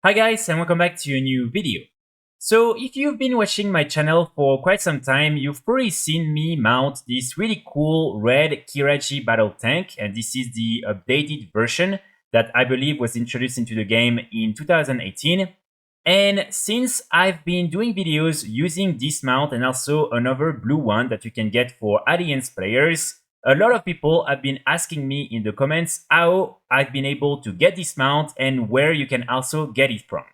Hi guys, and welcome back to a new video. So if you've been watching my channel for quite some time, you've probably seen me mount this really cool red Qiraji battle tank, and this is the updated version that I believe was introduced into the game in 2018. And since I've been doing videos using this mount and also another blue one that you can get for Alliance players, a lot of people have been asking me in the comments how I've been able to get this mount and where you can also get it from.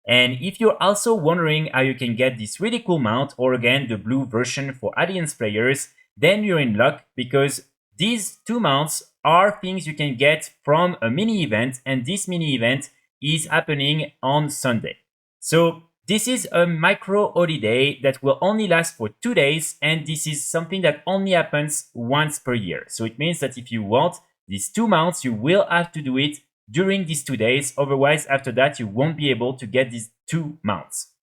And if you're also wondering how you can get this really cool mount, or again the blue version for Alliance players, then you're in luck because these two mounts are things you can get from a mini event, and this mini event is happening on Sunday. So this is a micro holiday that will only last for 2 days, and this is something that only happens once per year. So it means that if you want these two mounts, you will have to do it during these 2 days. Otherwise, after that, you won't be able to get these two mounts.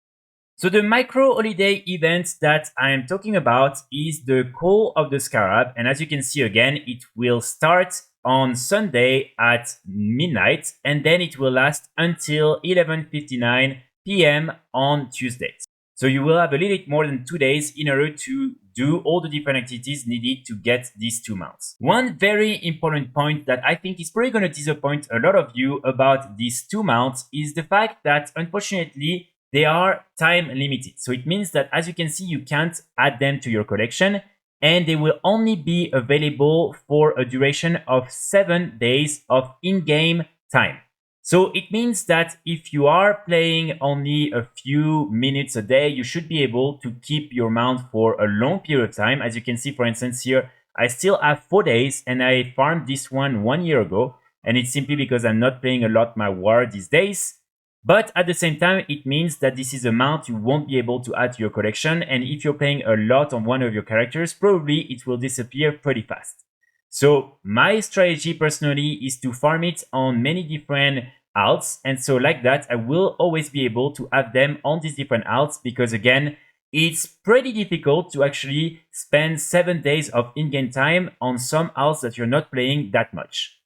So the micro holiday event that I am talking about is the Call of the Scarab. And as you can see again, it will start on Sunday at midnight, and then it will last until 11:59 p.m. on Tuesday. So you will have a little bit more than 2 days in order to do all the different activities needed to get these two mounts. One very important point that I think is probably going to disappoint a lot of you about these two mounts is the fact that unfortunately they are time limited. So it means that, as you can see, you can't add them to your collection, and they will only be available for a duration of 7 days of in-game time. So it means that if you are playing only a few minutes a day, you should be able to keep your mount for a long period of time. As you can see, for instance, here, I still have 4 days, and I farmed this one year ago. And it's simply because I'm not playing a lot my war these days. But at the same time, it means that this is a mount you won't be able to add to your collection. And if you're playing a lot on one of your characters, probably it will disappear pretty fast. So my strategy personally is to farm it on many different alts, and so like that I will always be able to have them on these different alts, because again it's pretty difficult to actually spend 7 days of in-game time on some alts that you're not playing that much.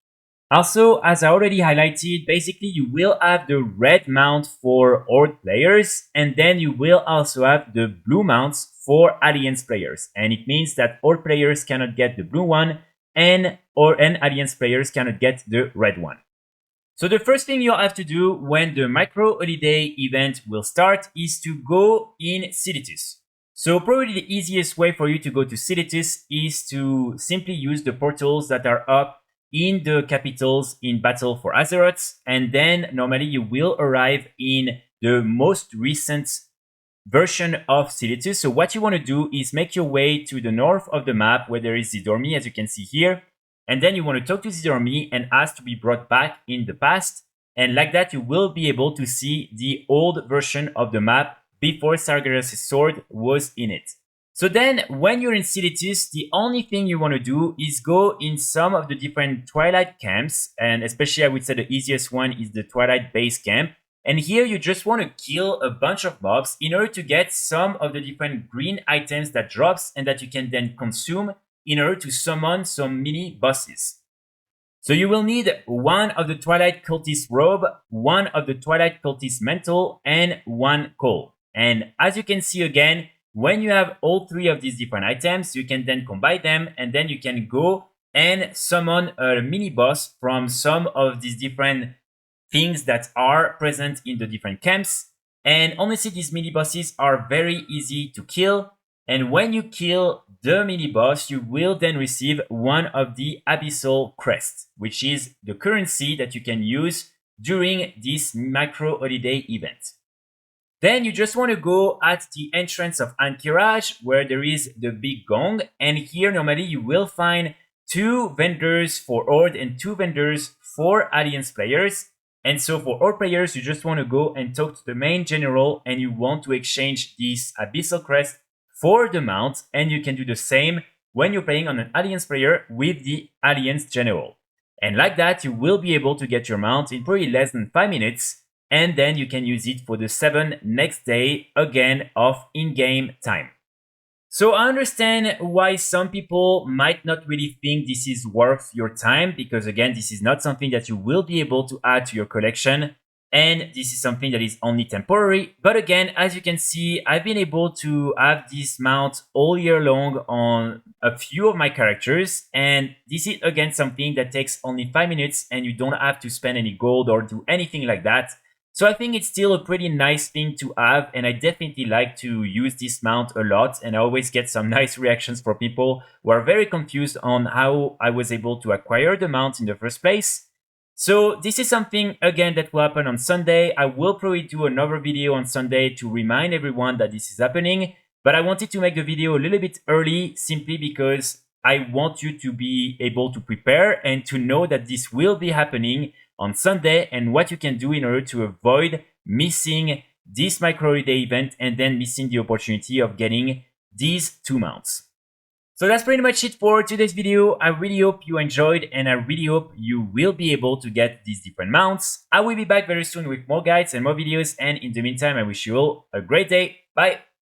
Also, as I already highlighted, basically you will have the red mount for Horde players, and then you will also have the blue mounts for Alliance players, and it means that Horde players cannot get the blue one, and Alliance players cannot get the red one. So the first thing you'll have to do when the micro holiday event will start is to go in Silitus. So probably the easiest way for you to go to Silitus is to simply use the portals that are up in the capitals in Battle for Azeroth, and then normally you will arrive in the most recent version of Silitus. So what you want to do is make your way to the north of the map where there is Zidormi, as you can see here. And then you want to talk to Zidormi and ask to be brought back in the past. And like that, you will be able to see the old version of the map before Sargeras' sword was in it. So then, when you're in Silitus, the only thing you want to do is go in some of the different Twilight camps. And especially, I would say the easiest one is the Twilight base camp. And here you just want to kill a bunch of mobs in order to get some of the different green items that drops and that you can then consume in order to summon some mini bosses. So you will need one of the Twilight Cultist robe, one of the Twilight Cultist mantle, and one coal. And as you can see again, when you have all three of these different items, you can then combine them, and then you can go and summon a mini boss from some of these different things that are present in the different camps. And honestly, these mini bosses are very easy to kill. And when you kill the mini boss, you will then receive one of the Abyssal Crests, which is the currency that you can use during this micro holiday event. Then you just want to go at the entrance of Qiraji, where there is the big gong, and here normally you will find 2 vendors for Horde and 2 vendors for Alliance players. And so for Horde players, you just want to go and talk to the main general, and you want to exchange this Abyssal Crest for the mount, and you can do the same when you're playing on an Alliance player with the Alliance General. And like that, you will be able to get your mount in probably less than 5 minutes, and then you can use it for the 7 next day again of in-game time. So I understand why some people might not really think this is worth your time, because again, this is not something that you will be able to add to your collection. And this is something that is only temporary. But again, as you can see, I've been able to have this mount all year long on a few of my characters. And this is again something that takes only 5 minutes and you don't have to spend any gold or do anything like that. So I think it's still a pretty nice thing to have, and I definitely like to use this mount a lot, and I always get some nice reactions from people who are very confused on how I was able to acquire the mount in the first place. So this is something, again, that will happen on Sunday. I will probably do another video on Sunday to remind everyone that this is happening, but I wanted to make the video a little bit early simply because I want you to be able to prepare and to know that this will be happening on Sunday and what you can do in order to avoid missing this micro holiday event and then missing the opportunity of getting these 2 mounts. So that's pretty much it for today's video. I really hope you enjoyed and I really hope you will be able to get these different mounts. I will be back very soon with more guides and more videos, and in the meantime I wish you all a great day. Bye!